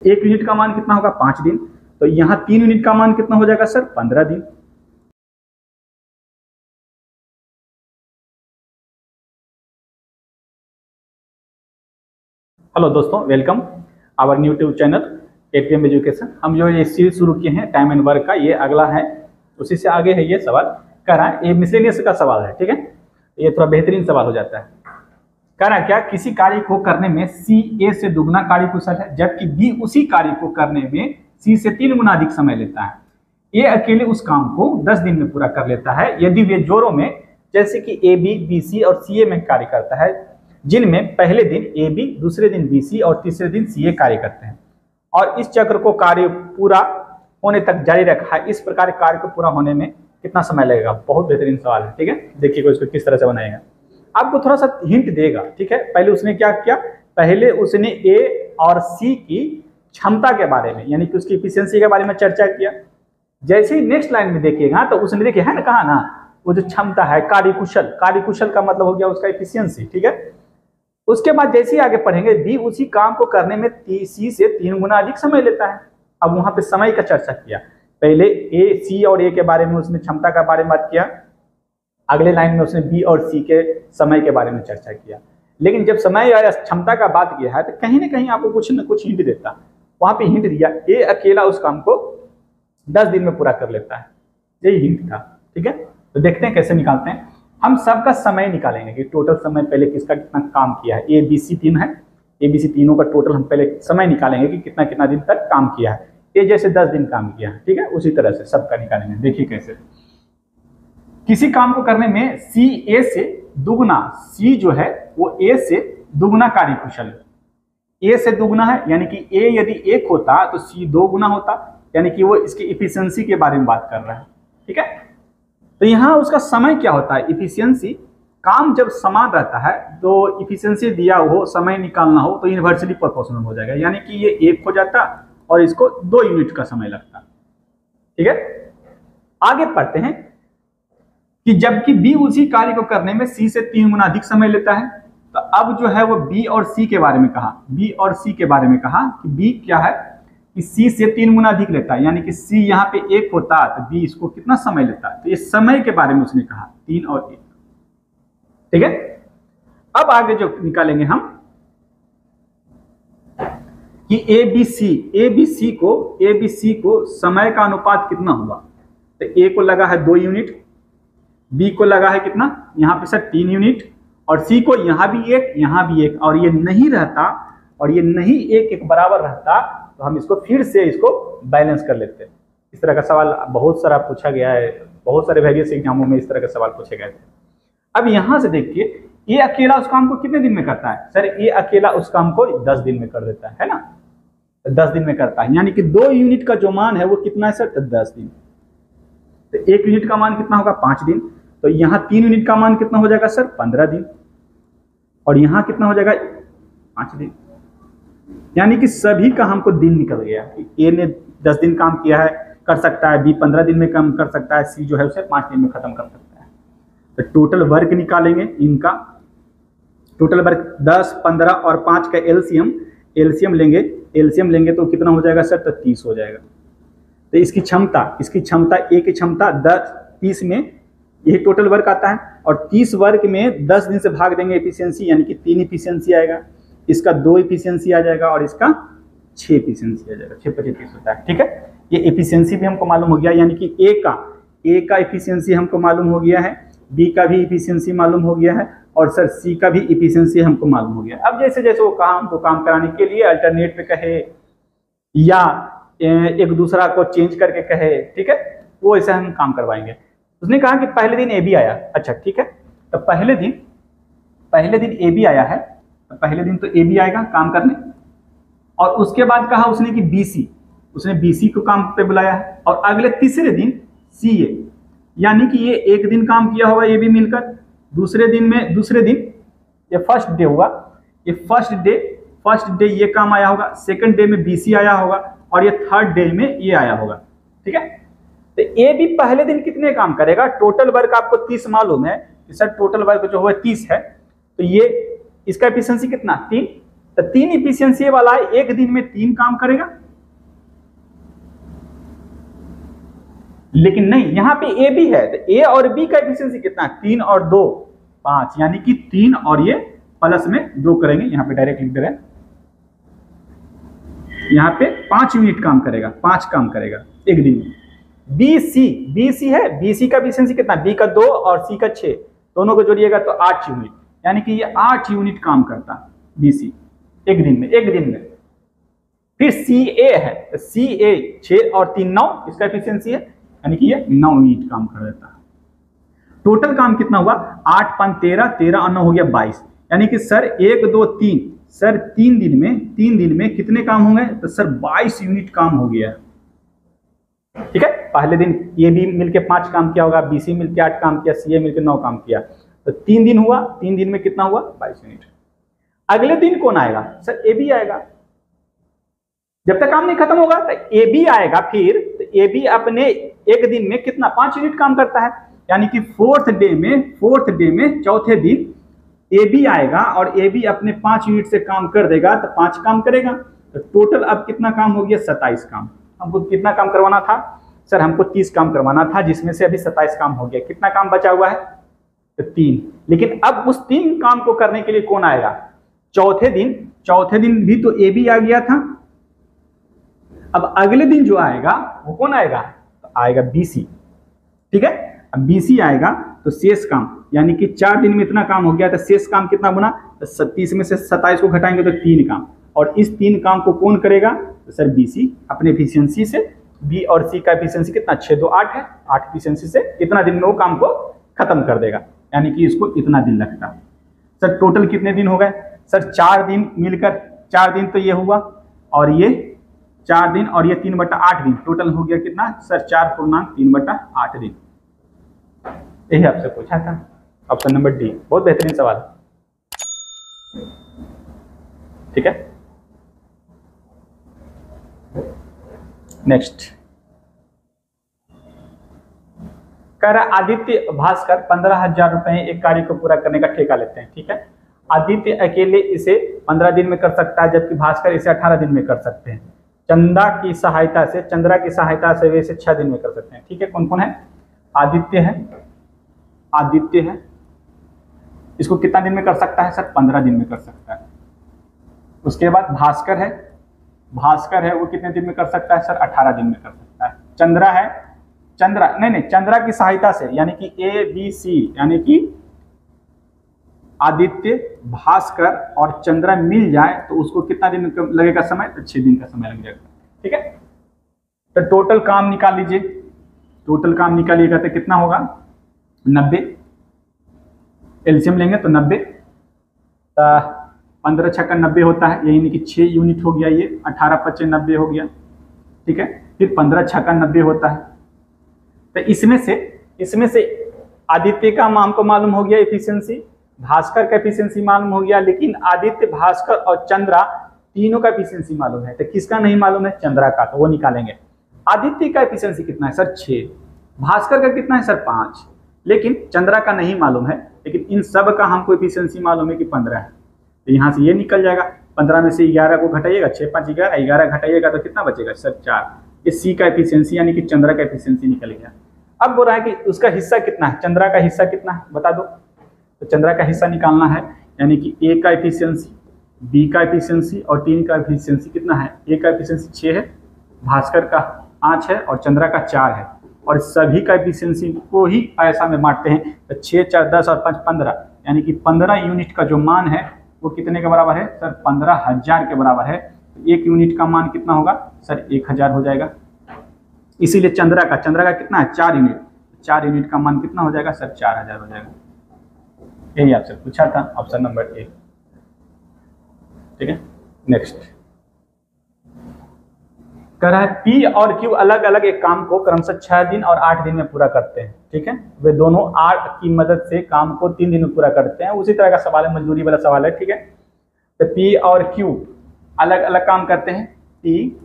1 unit का मान कितना होगा 5 दिन, तो यहाँ 3 यूनिट का मान कितना हो जाएगा सर 15 दिन। हेलो दोस्तों, welcome our new tube channel ATM education. हम जो ये सीरीज शुरू किए हैं टाइम एंड वर्क का, ये अगला है, उसी से आगे है ये सवाल कह रहा है। ये मिसलेनियस का सवाल है, ठीक है, ये थोड़ा बेहतरीन सवाल हो जाता है। कह रहा है क्या, किसी कार्य को करने में सी ए से दुगना कार्य कुशल है, जबकि बी उसी कार्य को करने में सी से 3 गुना अधिक समय लेता है। ए अकेले उस काम को 10 दिन में पूरा कर लेता है यदि वे जोरों में, जैसे कि ए बी, बी सी और सी ए में कार्य करता है, जिनमें पहले दिन ए बी, दूसरे दिन बी सी और तीसरे दिन सी ए कार्य करते हैं, और इस चक्र को कार्य पूरा होने तक जारी रखा है। इस प्रकार कार्य को पूरा होने में कितना समय लगेगा? बहुत बेहतरीन सवाल है, ठीक है। देखिए इसको किस तरह से बनाएगा, आपको थोड़ा सा हिंट देगा, ठीक है। पहले उसने क्या किया, पहले उसने ए और सी की क्षमता के बारे में, यानी कि उसकी एफिशिएंसी के बारे में चर्चा किया। जैसे ही नेक्स्ट लाइन में देखिएगा तो उसने देखिए है ना, कहा ना, वो जो क्षमता है कार्यकुशल, कार्यकुशल का मतलब हो गया उसका एफिशिएंसी, ठीक है। उसके बाद जैसे ही आगे पढ़ेंगे, बी उसी काम को करने में सी से 3 गुना अधिक समय लेता है। अब वहां पे समय का चर्चा किया, पहले ए सी और ए के बारे में उसने क्षमता के बारे में बात किया, अगले लाइन में उसने बी और सी के समय के बारे में चर्चा किया। लेकिन जब समय या क्षमता का बात किया है तो कहीं ना कहीं आपको कुछ न कुछ हिंट देता। वहां पे हिंट दिया, ए अकेला उस काम को 10 दिन में पूरा कर लेता है, यही हिंट था, ठीक है। तो देखते हैं कैसे निकालते हैं। हम सबका समय निकालेंगे कि टोटल समय पहले किसका कितना काम किया है। ए बी सी 3 है, ए बी सी तीनों का टोटल हम पहले समय निकालेंगे कि कितना कितना दिन तक काम किया है। ए जैसे 10 दिन काम किया है, ठीक है, उसी तरह से सबका निकालेंगे। देखिए कैसे, किसी काम को करने में सी ए से दुगना, सी जो है वो ए से दुगना कार्यकुशल है। ए से दुगना है यानी कि ए यदि 1 होता तो सी 2 गुना होता, यानी कि वो इसकी इफिशियंसी के बारे में बात कर रहा है, ठीक है। तो यहाँ उसका समय क्या होता है, इफिशियंसी। काम जब समान रहता है तो इफिशियंसी दिया हो, समय निकालना हो तो इन्वर्सली प्रोपोर्शनल हो जाएगा, यानी कि ये 1 हो जाता और इसको 2 यूनिट का समय लगता, ठीक है। आगे पढ़ते हैं कि जबकि बी उसी कार्य को करने में सी से 3 गुना अधिक समय लेता है। तो अब जो है वो बी और सी के बारे में कहा, बी और सी के बारे में कहा कि बी क्या है कि सी से 3 गुना अधिक लेता है, यानी कि सी यहाँ पे 1 होता तो बी इसको कितना समय लेता है। तो ये समय के बारे में उसने कहा 3 और 1, ठीक है। अब आगे जो निकालेंगे हम कि ए बी सी को समय का अनुपात कितना हुआ। तो ए को लगा है 2 यूनिट, बी को लगा है कितना, यहाँ पे सर 3 यूनिट, और सी को यहाँ भी 1, यहाँ भी 1, और ये नहीं रहता और ये नहीं 1 बराबर रहता तो हम इसको फिर से इसको बैलेंस कर लेते हैं। इस तरह का सवाल बहुत सारा पूछा गया है, बहुत सारे वेरियस एग्जामों में इस तरह के सवाल पूछे गए थे। अब यहाँ से देखिए, ये अकेला उस काम को कितने दिन में करता है? सर ये अकेला उस काम को 10 दिन में कर देता है ना, 10 दिन में करता है, यानी कि 2 यूनिट का जो मान है वो कितना है सर? 10 दिन। तो 1 यूनिट का मान कितना होगा? 5 दिन। तो यहाँ 3 यूनिट का मान कितना हो जाएगा सर? 15 दिन। और यहाँ कितना हो जाएगा? 5 दिन। यानी कि सभी का हमको दिन निकल गया। ए ने 10 दिन काम किया है, कर सकता है, बी 15 दिन में काम कर सकता है, सी जो है उसे 5 दिन में खत्म कर सकता है। तो टोटल वर्क निकालेंगे इनका, टोटल वर्क 10, 15 और 5 का एलसीएम लेंगे तो कितना हो जाएगा सर? तो 30 हो जाएगा। तो इसकी क्षमता ए की क्षमता 30 में यही टोटल वर्क आता है, और 30 वर्क में 10 दिन से भाग देंगे एफिशिएंसी, यानी कि 3 एफिशिएंसी आएगा, इसका 2 एफिशिएंसी आ जाएगा और इसका 6 एफिशिएंसी आ जाएगा। 6 × 25 होता है, ठीक है। ये एफिशिएंसी भी हमको मालूम हो गया, यानी कि ए का एफिशिएंसी हमको मालूम हो गया है, बी का भी एफिशिएंसी मालूम हो गया है, और सर सी का भी एफिशिएंसी हमको मालूम हो गया। अब जैसे जैसे वो काम कराने के लिए अल्टरनेट पे कहे या एक दूसरा को चेंज करके कहे, ठीक है, वो ऐसे हम काम करवाएंगे। उसने कहा कि पहले दिन ए बी आया, अच्छा ठीक है। तो पहले दिन ए बी आया है, तो पहले दिन तो ए बी आएगा काम करने, और उसके बाद कहा उसने कि उसने बी सी को काम पे बुलाया है, और अगले तीसरे दिन सी ए, यानी कि ये 1 दिन काम किया होगा ये भी मिलकर। दूसरे दिन ये फर्स्ट डे हुआ, ये फर्स्ट डे ये काम आया होगा, सेकंड डे में बी सी आया होगा, और ये थर्ड डे में ये आया होगा, ठीक है। तो ए भी पहले दिन कितने काम करेगा? टोटल वर्क आपको 30 मालूम है कि सर टोटल वर्क जो है 30 है, तो ये इसका एफिशिएंसी कितना? 3, तो 3 इफिशियंसी वाला है, एक दिन में 3 काम करेगा। लेकिन नहीं, यहां पे ए भी है, तो ए और बी का एफिशिएंसी कितना है, 3 और 2 5, यानी कि 3 और ये प्लस में 2 करेंगे, यहां पे डायरेक्ट लिख दे रहे हैं, यहां पे 5 यूनिट काम करेगा, 5 काम करेगा एक दिन में। बी सी है, बी सी का एफिशिएंसी कितना, बी का 2 और सी का 6, दोनों को जोड़िएगा तो 8 यूनिट, यानी कि ये 8 यूनिट काम करता है बी सी एक दिन में। फिर सी ए है, तो सी ए 6 और 3 9, इसका एफिशिएंसी है, यानी कि ये 9 यूनिट काम कर देता है। टोटल काम कितना हुआ, 8 5 13, 13 और 9 हो गया 22, यानी कि सर 1 2 3, सर 3 दिन में कितने काम होंगे, तो सर 22 यूनिट काम हो गया। ठीक है, पहले दिन ये भी मिलके 5 काम किया होगा, बी सी मिलके 8 काम किया, सी ए मिलके 9 काम किया, तो 3 दिन हुआ, 3 दिन में कितना हुआ, 22 यूनिट। अगले दिन कौन आएगा, सर ए बी आएगा। जब तक काम नहीं खत्म होगा तो ए बी आएगा, फिर तो ए बी अपने एक दिन में कितना, 5 यूनिट काम करता है, यानी कि फोर्थ डे में चौथे दिन ए बी आएगा और ए बी अपने 5 यूनिट से काम कर देगा, तो 5 काम करेगा, तो टोटल अब कितना काम हो गया, 27 काम। हमको कितना काम करवाना था, सर हमको 30 काम करवाना था, जिसमें से अभी 27 काम हो गया, कितना काम बचा हुआ है, तो 3। लेकिन अब उस 3 काम को करने के लिए कौन आएगा, चौथे दिन भी तो ए बी आ गया था। अब अगले दिन जो आएगा वो कौन आएगा, तो आएगा बी सी। ठीक है, अब बी सी आएगा तो शेष काम, यानी कि 4 दिन में इतना काम हो गया, तो शेष काम कितना बना, तो 30 में से 27 को घटाएंगे तो 3 काम, और इस 3 काम को कौन करेगा, तो सर बी सी अपने एफिशिएंसी से। बी और सी का एफिशिएंसी कितना, 6 2 8 है, 8 एफिशिएंसी से इतना दिन में वो काम को खत्म कर देगा, यानी कि इसको इतना दिन लगता है। सर टोटल कितने दिन हो गए, सर 4 दिन मिलकर, 4 दिन तो ये हुआ, और ये 4 दिन, और ये 3/8 दिन, टोटल हो गया कितना, सर 4.3/8 दिन। यही आपसे पूछा था, ऑप्शन नंबर डी, बहुत बेहतरीन सवाल। ठीक है, नेक्स्ट कह रहा आदित्य भास्कर 15,000 रुपए एक कार्य को पूरा करने का ठेका लेते हैं। ठीक है, आदित्य अकेले इसे 15 दिन में कर सकता है, जबकि भास्कर इसे 18 दिन में कर सकते हैं। चंद्रा की सहायता से वे इसे 6 दिन में कर सकते हैं। ठीक है, कौन कौन है, आदित्य है, इसको कितना दिन में कर सकता है, सर 15 दिन में कर सकता है। उसके बाद भास्कर है, वो कितने दिन में कर सकता है, सर 18 दिन में कर सकता है। चंद्रा की सहायता से, यानी कि ए बी सी, यानी कि आदित्य, भास्कर और चंद्रा मिल जाए तो उसको कितना दिन लगेगा समय, तो 6 दिन का समय लग जाएगा। ठीक है, तो टोटल काम निकाल लीजिए, टोटल काम निकालिएगा तो कितना होगा, 90, एलसीएम लेंगे तो 90, 15 6 का 90 होता है, यानी कि 6 यूनिट हो गया, ये 18 25 90 हो गया। ठीक है, फिर 15 6 का 90 होता है, तो इसमें से आदित्य का हमको मालूम हो गया एफिशिएंसी, भास्कर का एफिशिएंसी मालूम हो गया, लेकिन आदित्य, भास्कर और चंद्रा तीनों का एफिशिएंसी मालूम है, तो किसका नहीं मालूम है, चंद्रा का, तो वो निकालेंगे। आदित्य का एफिशिएंसी कितना है, सर 6, भास्कर का कितना है, सर 5, लेकिन चंद्रा का नहीं मालूम है, लेकिन इन सब का हमको एफिशिएंसी मालूम है कि 15 है, तो यहाँ से ये निकल जाएगा। 15 में से 11 को घटाइएगा, 6 5 11 घटाइएगा तो कितना बचेगा, सर 4। ये सी का एफिशिएंसी, यानी कि चंद्रा का एफिशिएंसी निकल गया। अब बोल रहा है कि उसका हिस्सा कितना है, चंद्रा का हिस्सा कितना है बता दो, तो चंद्रा का हिस्सा निकालना है, यानी कि ए का एफिशिएंसी, बी का एफिशिएंसी और 3 का एफिशिएंसी कितना है, ए का एफिशिएंसी 6 है, भास्कर का 5 है और चंद्रा का 4 है, और सभी का एफिशिएंसी को ही ऐसा में बांटते हैं, तो 6 4 10 और 5 15, यानी कि 15 यूनिट का जो मान है वो कितने के बराबर है, सर 15,000 के बराबर है। तो 1 यूनिट का मान कितना होगा, सर 1000 हो जाएगा। इसीलिए चंद्रा का कितना है, 4 यूनिट, 4 यूनिट का मान कितना हो जाएगा, सर 4000 हो जाएगा। यही आपसे पूछा था, ऑप्शन नंबर ए। ठीक है, नेक्स्ट कह रहा है पी और क्यू अलग अलग एक काम को क्रमशः 6 दिन और 8 दिन में पूरा करते हैं। ठीक है, वे दोनों आर की मदद से काम को 3 दिन में पूरा करते हैं। उसी तरह का सवाल है, मजदूरी वाला सवाल है। ठीक है, तो पी और क्यू अलग अलग काम करते हैं। पी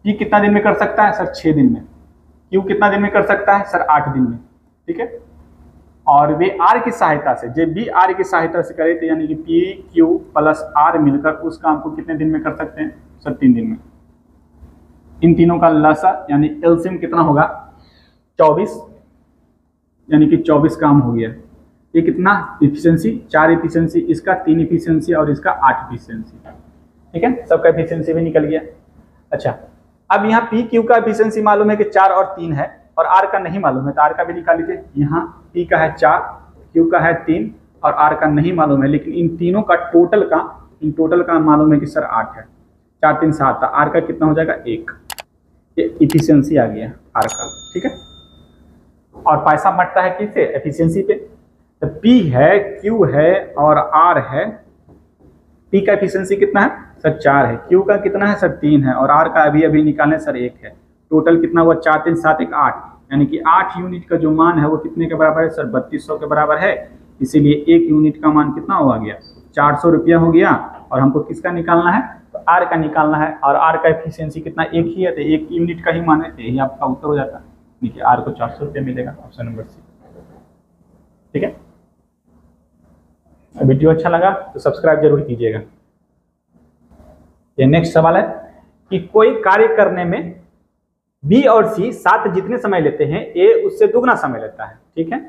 कितना दिन में कर सकता है, सर 6 दिन में। क्यू कितना दिन में कर सकता है, सर 8 दिन में। ठीक है, और वे आर की सहायता से, जब भी आर की सहायता से करे तो यानी कि पी क्यू प्लस आर मिलकर उस काम को कितने दिन में कर सकते हैं सर? 3 दिन में। इन तीनों का लसा यानी एलसीएम कितना होगा? 24, यानी कि 24 काम हो गया। ये कितना इफिशियंसी? 4 इफिशियंसी, इसका 3 इफिशियंसी और इसका 8 इफिशियंसी। ठीक है, सबका इफिशियंसी भी निकल गया। अच्छा, अब यहाँ पी क्यू का इफिशियंसी मालूम है कि 4 और 3 है, और आर का नहीं मालूम है, तो आर का भी निकाल लीजिए। यहाँ पी का है 4, क्यू का है 3 और आर का नहीं मालूम है, लेकिन इन तीनों का इन टोटल का मालूम है कि सर 8 है। 4 3 7, आर का कितना हो जाएगा? 1। ये इफिशियंसी आ गया आर का। ठीक है, और पैसा बढ़ता है किससे? एफिशिएंसी पे। तो पी है, क्यू है और आर है। पी का एफिशिएंसी कितना है सर? 4 है। क्यू का कितना है सर? 3 है। और आर का अभी अभी निकालने सर 1 है। टोटल कितना हुआ? 4 3 7 1 8, यानी कि 8 यूनिट का जो मान है वो कितने के बराबर है सर? 3200 के बराबर है। इसीलिए 1 यूनिट का मान कितना हुआ गया? 400 रुपया हो गया। और हमको किसका निकालना है? तो आर का निकालना है, और आर का एफिशिएंसी कितना? 1 ही है, तो 1 यूनिट का ही मान है, यही आपका उत्तर हो जाता है। देखिए आर को 400 रुपया मिलेगा, ऑप्शन नंबर सी। ठीक है, वीडियो अच्छा लगा तो सब्सक्राइब जरूर कीजिएगा। ये नेक्स्ट सवाल है कि कोई कार्य करने में बी और सी साथ जितने समय लेते हैं, ए उससे दुगना समय लेता है। ठीक है,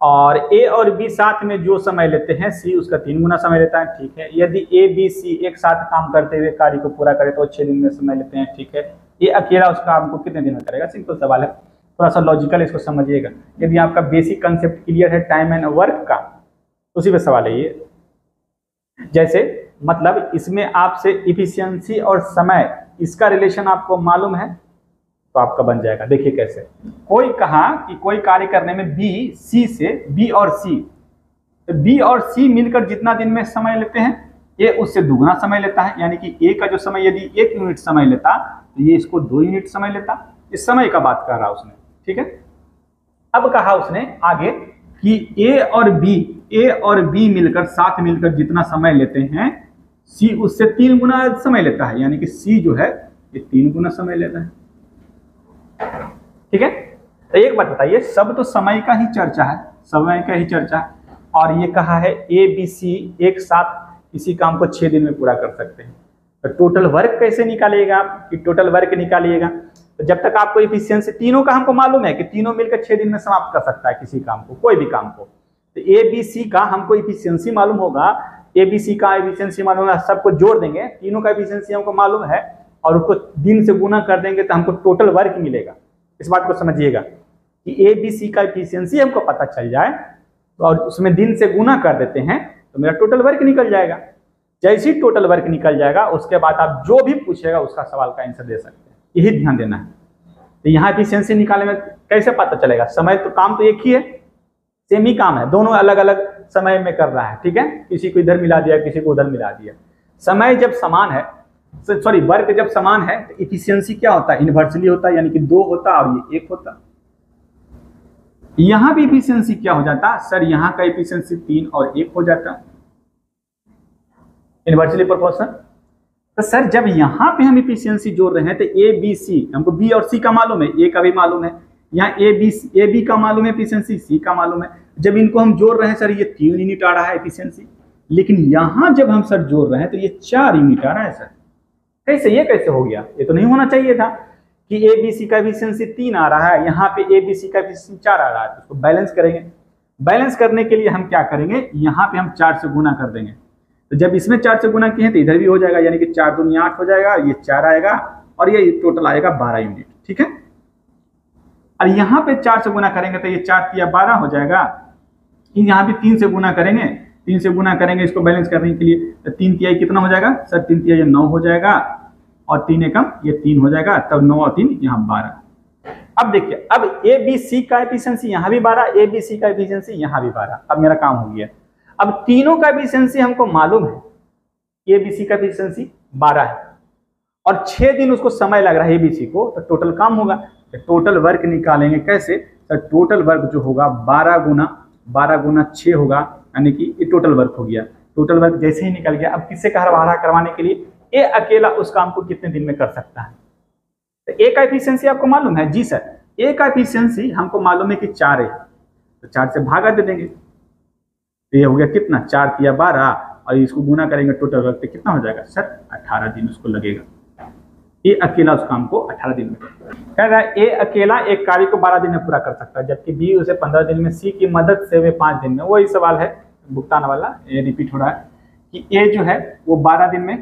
और ए और बी साथ में जो समय लेते हैं, सी उसका 3 गुना समय लेता है। ठीक है, यदि ए बी सी एक साथ काम करते हुए कार्य को पूरा करे तो 6 दिन में समय लेते हैं। ठीक है, ये अकेला उस काम को कितने दिन में करेगा? सिंपल सवाल है, थोड़ा सा लॉजिकल इसको समझिएगा। यदि आपका बेसिक कंसेप्ट क्लियर है टाइम एंड वर्क का, उसी पे सवाल है ये। जैसे मतलब इसमें आपसे इफिशियंसी और समय, इसका रिलेशन आपको मालूम है तो आपका बन जाएगा। देखिए कैसे, कोई कहा कि कोई कार्य करने में बी और सी मिलकर जितना दिन में समय लेते हैं, ये उससे दुगना समय लेता है। यानी कि ए का जो समय यदि 1 यूनिट समय लेता तो ये इसको 2 यूनिट समय लेता। इस समय का बात कर रहा उसने। ठीक है, अब कहा उसने आगे कि ए और बी मिलकर साथ मिलकर जितना समय लेते हैं, सी उससे 3 गुना समय लेता है। यानी कि सी जो है ये 3 गुना समय लेता है। ठीक है, तो एक बात बताइए, सब तो समय का ही चर्चा है, और ये कहा है ए बी सी एक साथ इसी काम को 6 दिन में पूरा कर सकते हैं। तो टोटल वर्क कैसे निकालिएगा आप? कि टोटल वर्क निकालिएगा तो जब तक आपको इफिशियंसी तीनों का हमको मालूम है कि तीनों मिलकर 6 दिन में समाप्त कर सकता है किसी काम को, कोई भी काम को। तो ए बी सी का हमको इफिशियंसी मालूम होगा, ए बी सी का एफिशिएंसी मालूम है, सबको जोड़ देंगे, तीनों का एफिशिएंसी हमको मालूम है और उसको दिन से गुना कर देंगे तो हमको टोटल वर्क मिलेगा। इस बात को समझिएगा कि ए बी सी का एफिशिएंसी हमको पता चल जाए और उसमें दिन से गुना कर देते हैं तो मेरा टोटल वर्क निकल जाएगा। जैसे ही टोटल वर्क निकल जाएगा उसके बाद आप जो भी पूछेगा उसका सवाल का आंसर दे सकते हैं, यही ध्यान देना है। तो यहाँ एफिशिएंसी निकालने में कैसे पता चलेगा? समय तो काम तो एक ही है, सेम ही काम है, दोनों अलग अलग समय में कर रहा है। ठीक है, किसी को इधर मिला दिया, किसी को उधर मिला दिया। समय जब समान है, सॉरी वर्क जब समान है तो इफिशियंसी क्या होता है? इनवर्सली होता है, यानी कि 2 होता और ये 1 होता। यहां भी इफिशियंसी क्या हो जाता सर? यहां का इफिशियंसी 3 और 1 हो जाता, इनवर्सली प्रोपोर्शनल। तो सर जब यहां पे हम इफिशियंसी जोड़ रहे हैं तो ए बी सी, हमको बी और सी का मालूम है, ए का भी मालूम है, यहाँ ए बी का मालूम है एफिशिएंसी, सी का मालूम है। जब इनको हम जोड़ रहे हैं सर ये 3 यूनिट आ रहा है एफिशिएंसी, लेकिन यहां जब हम सर जोड़ रहे हैं तो ये 4 यूनिट आ रहा है सर। कैसे, ये कैसे हो गया? ये तो नहीं होना चाहिए था कि ए बी सी का एफिशिएंसी 3 आ रहा है, यहाँ पे ए बी सी का एफिशिएंसी 4 आ रहा है। तो उसको बैलेंस करेंगे, बैलेंस करने के लिए हम क्या करेंगे? यहाँ पे हम 4 से गुना कर देंगे। तो जब इसमें 4 से गुना किए तो इधर भी हो जाएगा, यानी कि 4 दूनी 8 हो जाएगा, ये 4 आएगा और ये टोटल आएगा 12 यूनिट। ठीक है, और यहाँ पे 4 से गुना करेंगे तो ये 4 तिया 12 हो जाएगा। यहाँ पे 3 से गुना करेंगे, 3 से गुना करेंगे इसको बैलेंस करने के लिए, तो 3 तिहाई कितना हो जाएगा सर? 3 तिहाई 9 हो जाएगा और 3 एकम ये 3 हो जाएगा, तब 9 और 3 यहाँ 12। अब देखिए, अब ए बी सी का एफिशिएंसी यहाँ भी 12, ए बी सी का एफिशिएंसी यहाँ भी 12। अब मेरा काम हो गया। अब तीनों का एफिशिएंसी हमको मालूम है, ए बी सी का एफिशिएंसी 12 है और 6 दिन उसको समय लग रहा है ए बी सी को, तो टोटल काम होगा। तो टोटल वर्क निकालेंगे कैसे? तो टोटल वर्क जो होगा 12 गुना 6 होगा, यानी कि ये टोटल वर्क हो गया। टोटल वर्क जैसे ही निकल गया, अब किससे करवाना करवाने के लिए? ए अकेला उस काम को कितने दिन में कर सकता है? तो ए का एफिशिएंसी आपको मालूम है? जी सर, ए का एफिशिएंसी हमको मालूम है कि 4 है। तो 4 से भागा दे देंगे, तो ये हो गया कितना, 4 तिया 12, और इसको गुना करेंगे टोटल वक्त कितना हो जाएगा सर, 18 दिन उसको लगेगा। ये अकेला उस काम को 18 दिन में कह रहा है। ए अकेला एक कार्य को 12 दिन में पूरा कर सकता है, जबकि बी उसे 15 दिन में, सी की मदद से वे 5 दिन में। वही सवाल है भुगतान वाला, ये रिपीट हो रहा है कि ए जो है वो 12 दिन में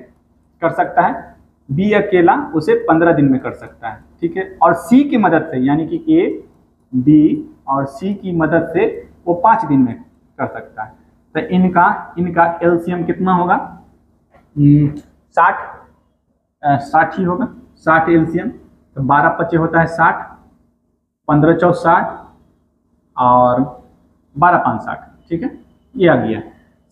कर सकता है, बी अकेला उसे 15 दिन में कर सकता है, ठीक है। और सी की मदद से, यानी कि ए बी और सी की मदद से वो 5 दिन में कर सकता है। तो इनका एलसीएम कितना होगा, 60 ही होगा, 60 एलसीएम। तो 12 × 5 होता है 60, 15 × 4 60 और 12 × 5 60, ठीक है। ये आ गया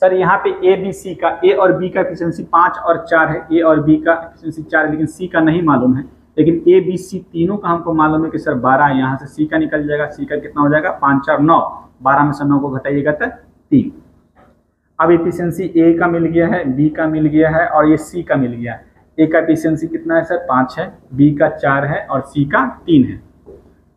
सर। यहाँ पे ए बी सी का, ए और बी का एफिशिएंसी 5 और 4 है, ए और बी का एफिशिएंसी 4 है, लेकिन सी का नहीं मालूम है। लेकिन ए बी सी तीनों का हमको मालूम है कि सर 12, यहाँ से सी का निकल जाएगा, सी का कितना हो जाएगा 5 4 9, 12 में से 9 को घटाइएगा तो 3। अब एफिशिएंसी ए का मिल गया है, बी का मिल गया है और ये सी का मिल गया है। ए का एफिशिएंसी कितना है सर 5 है, बी का 4 है और सी का 3 है।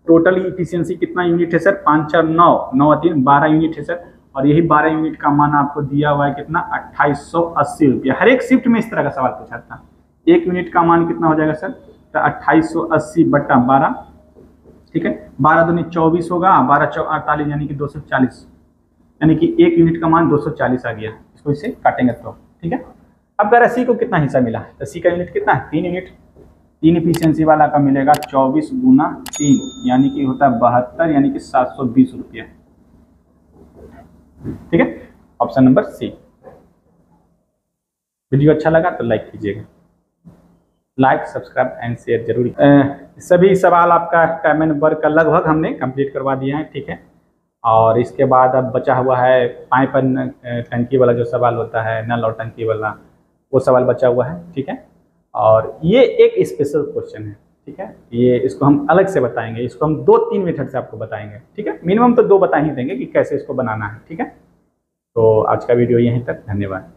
टोटल एफिशिएंसी कितना यूनिट है सर, 5 4 9, 9 3 12 यूनिट है सर। और यही 12 यूनिट का मान आपको दिया हुआ है कितना, 2880 रुपया। हर एक शिफ्ट में इस तरह का सवाल पूछा था। 1 यूनिट का मान कितना हो जाएगा सर, तो 2880 बटा 12, ठीक है। 12 दूनी 24 होगा, 12 × 4 48, यानी कि 240, यानी कि 1 यूनिट का मान 240 आ गया। इसको इसे काटेंगे तो, ठीक है। अब अगर सी को कितना हिस्सा मिला, तो सी का यूनिट कितना है, 3 यूनिट। 3 एफिशिएंसी वाला का मिलेगा 24 × 3, यानी कि होता है 72, यानी कि 720 रुपया, ठीक है। Option number C. वीडियो अच्छा लगा तो लाइक कीजिएगा, लाइक सब्सक्राइब एंड शेयर जरूर। सभी सवाल आपका टाइम एंड वर्क का लगभग हमने कंप्लीट करवा दिया है, ठीक है। और इसके बाद अब बचा हुआ है पाइप टंकी वाला जो सवाल होता है, नल और टंकी वाला, वो सवाल बचा हुआ है, ठीक है। और ये एक स्पेशल क्वेश्चन है, ठीक है। ये इसको हम अलग से बताएंगे, इसको हम 2-3 मेथड से आपको बताएंगे, ठीक है। मिनिमम तो 2 बता ही देंगे कि कैसे इसको बनाना है, ठीक है। तो आज का वीडियो यहीं तक, धन्यवाद।